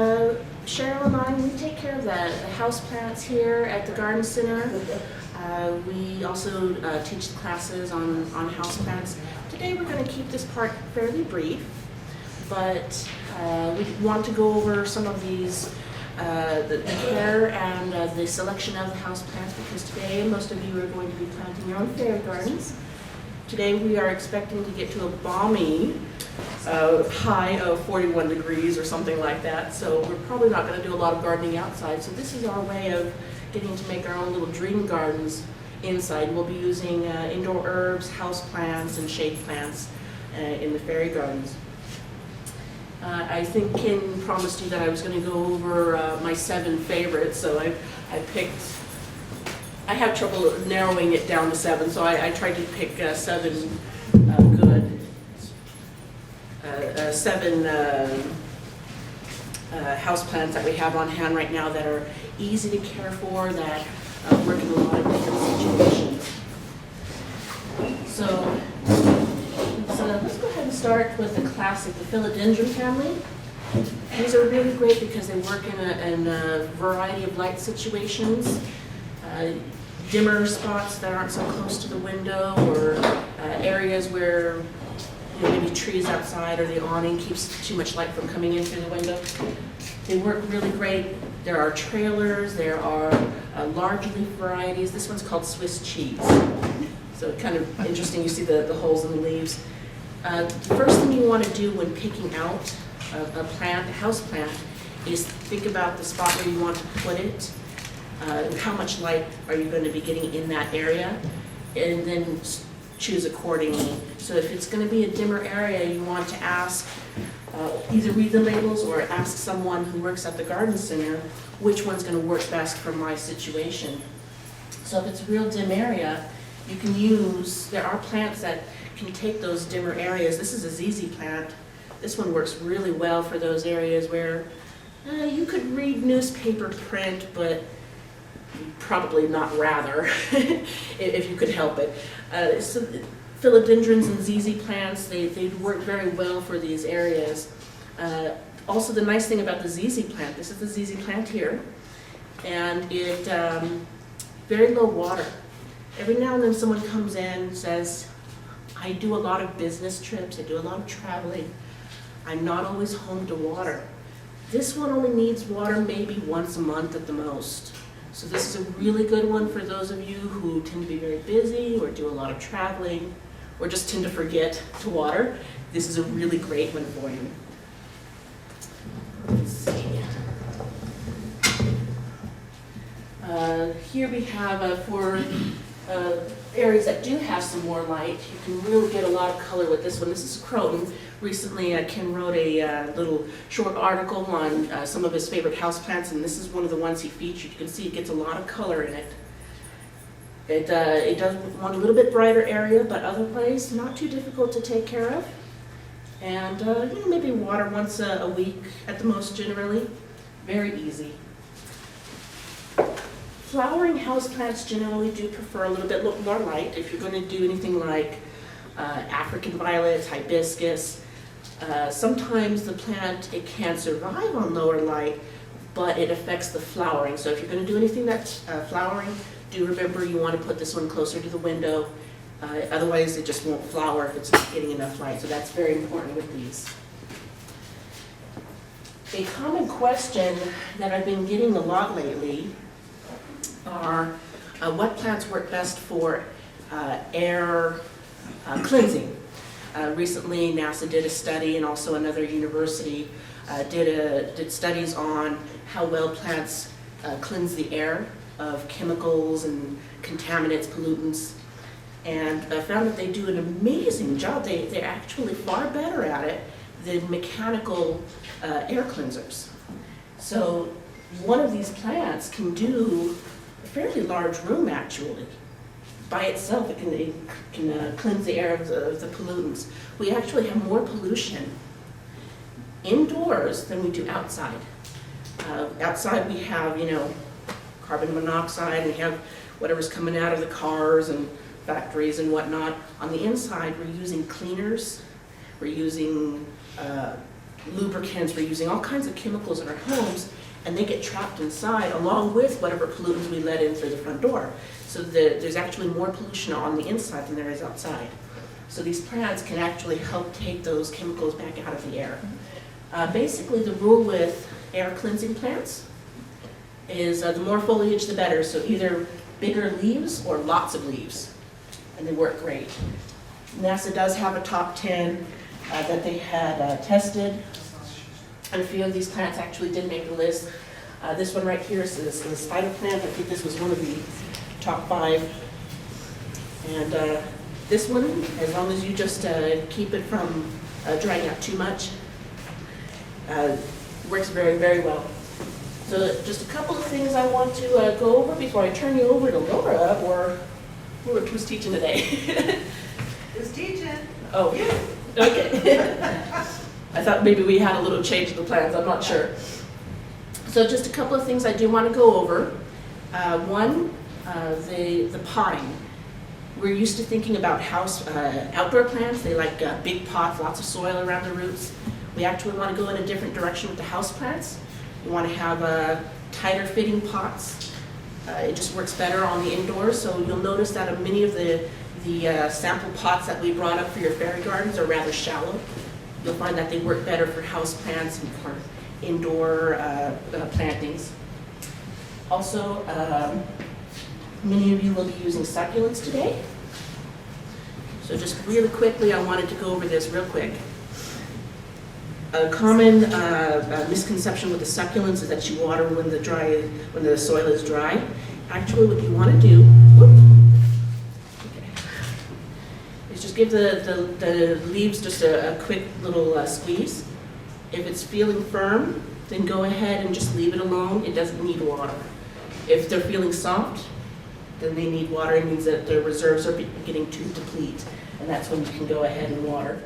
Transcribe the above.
Cheryl and I, we take care of the houseplants here at the Garden Center. We also teach the classes on houseplants. Today we're going to keep this part fairly brief, but we want to go over some of these, the care and the selection of the houseplants, because today most of you are going to be planting your own fairy gardens. Today we are expecting to get to a balmy high of 41 degrees or something like that, so we're probably not going to do a lot of gardening outside. So this is our way of getting to make our own little dream gardens inside. We'll be using indoor herbs, house plants, and shade plants in the fairy gardens. I think Ken promised you that I was going to go over my 7 favorites, so I picked. I have trouble narrowing it down to 7, so I tried to pick 7 good, 7 houseplants that we have on hand right now that are easy to care for, that work in a lot of different situations. So let's go ahead and start with the classic, the philodendron family. These are really great because they work in a variety of light situations. Dimmer spots that aren't so close to the window, or areas where maybe trees outside or the awning keeps too much light from coming in through the window. They work really great. There are trailers, there are large leaf varieties. This one's called Swiss cheese. So kind of interesting, you see the holes in the leaves. The first thing you want to do when picking out a plant, a house plant, is think about the spot where you want to put it. How much light are you going to be getting in that area, and then choose accordingly. So if it's going to be a dimmer area, you want to ask, either read the labels or ask someone who works at the garden center which one's going to work best for my situation. So if it's a real dim area, you can use, there are plants that can take those dimmer areas. This is a ZZ plant. This one works really well for those areas where you could read newspaper print, but probably not rather, if you could help it. So philodendrons and ZZ plants, they work very well for these areas. Also, the nice thing about the ZZ plant, this is the ZZ plant here, and it, very low water. Every now and then someone comes in and says, I do a lot of business trips, I do a lot of traveling, I'm not always home to water. This one only needs water maybe once a month at the most. So this is a really good one for those of you who tend to be very busy or do a lot of traveling or just tend to forget to water. This is a really great one for you. Let's see. Here we have for areas that do have some more light, you can really get a lot of color with this one. This is Croton. Recently, Ken wrote a little short article on some of his favorite houseplants, and this is one of the ones he featured. You can see it gets a lot of color in it. It does want a little bit brighter area, but otherwise not too difficult to take care of. And maybe water once a week at the most generally. Very easy. Flowering houseplants generally do prefer a little bit more light. If you're going to do anything like African violets, hibiscus, sometimes the plant, it can survive on lower light, but it affects the flowering. So if you're going to do anything that's flowering, do remember you want to put this one closer to the window. Otherwise it just won't flower if it's not getting enough light. So that's very important with these. A common question that I've been getting a lot lately are what plants work best for air cleansing. Recently, NASA did a study, and also another university did studies on how well plants cleanse the air of chemicals and contaminants, pollutants, and found that they do an amazing job. They're actually far better at it than mechanical air cleansers. So one of these plants can do a fairly large room, actually. By itself, it can cleanse the air of the pollutants. We actually have more pollution indoors than we do outside. Outside we have, carbon monoxide, we have whatever's coming out of the cars and factories and whatnot. On the inside, we're using cleaners, we're using lubricants, we're using all kinds of chemicals in our homes, and they get trapped inside along with whatever pollutants we let in through the front door. So there's actually more pollution on the inside than there is outside. So these plants can actually help take those chemicals back out of the air. Basically, the rule with air cleansing plants is the more foliage, the better. So either bigger leaves or lots of leaves, and they work great. NASA does have a top 10 that they had tested, and a few of these plants actually did make the list. This one right here is the spider plant. I think this was one of the top 5. And this one, as long as you just keep it from drying out too much, works very, very well. So just a couple of things I want to go over before I turn you over to Laura, or who's teaching today? Who's teaching? Oh, okay. I thought maybe we had a little change of the plans, I'm not sure. So just a couple of things I do want to go over. One, the pine. We're used to thinking about outdoor plants. They like big pots, lots of soil around the roots. We actually want to go in a different direction with the house plants. We want to have tighter fitting pots. It just works better on the indoors. So you'll notice that many of the sample pots that we brought up for your fairy gardens are rather shallow. You'll find that they work better for house plants and for indoor plantings. Also, many of you will be using succulents today. So just really quickly, I wanted to go over this real quick. A common misconception with the succulents is that you water when the soil is dry. Actually, what you want to do is just give the leaves just a quick little squeeze. If it's feeling firm, then go ahead and just leave it alone. It doesn't need water. If they're feeling soft, then they need water. It means that their reserves are beginning to deplete, and that's when you can go ahead and water.